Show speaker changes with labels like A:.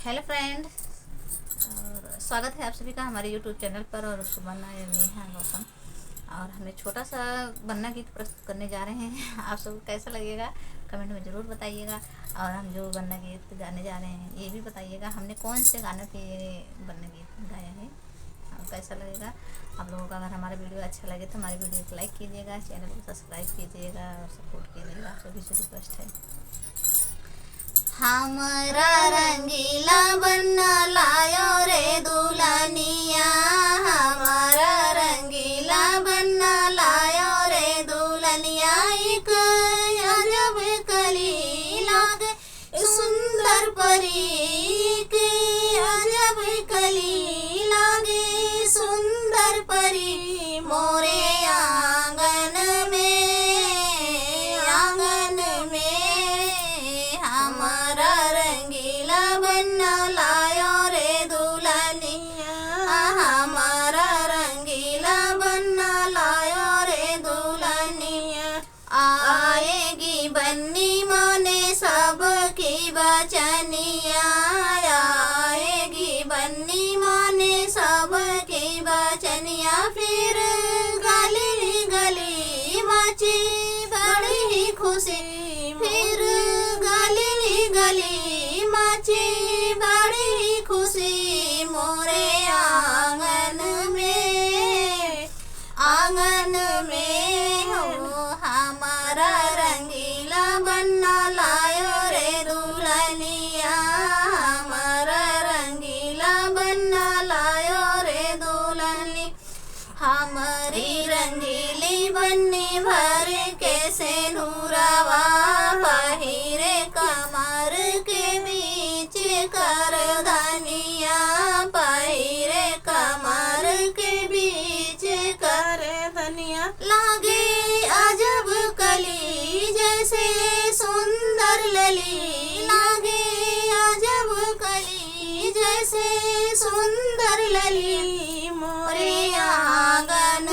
A: Hello friend, और स्वागत है आप सभी का हमारे यूट्यूब चैनल पर। और सुबन्ना नेहा गौतम, और हमने छोटा सा बन्ना गीत प्रस्तुत करने जा रहे हैं। आप सबको कैसा लगेगा कमेंट में ज़रूर बताइएगा। और हम जो बन्ना गीत गाने जा रहे हैं ये भी बताइएगा हमने कौन से गानों पे बन्ना गीत गाया है और कैसा लगेगा आप लोगों का। अगर हमारा वीडियो अच्छा लगे तो हमारे वीडियो को लाइक कीजिएगा, चैनल को सब्सक्राइब कीजिएगा और सपोर्ट कीजिएगा। आप सभी से रिक्वेस्ट है। हमारा रंगीला बन्ना लायो रे दुल्हनिया, हमारा रंगीला बन्ना लायो रे दुल्हनिया। एक अजब कली लागे सुंदर परी, के अजब कली लागे सुंदर परी। मोरे आंगन में हमारा रंगीला बन्ना लायो रे दुल्हनिया, हमारा रंगीला बन्ना लायो रे दुल्हनिया। आएगी बन्नी माने सबकी बचनिया, आएगी बन्नी माने सबकी बचनिया। फिर गली गली मची बड़ी ही खुशी, फिर गली गली मची बड़ी खुशी। मोरे आंगन में हो हमारा रंगीला बन्ना लायो रे दुल्हनिया, हमारा रंगीला बन्ना लायो रे दुल्हनी। हमारी रंगीली बन्नी भर के सेनुरवा, पहिरे कमर के बीच कर धनिया, पहिरे कमर के बीच कर धनिया। लागे अजब कली जैसे सुंदर लली, लागे अजब कली जैसे सुंदर लली। मोरे आंगन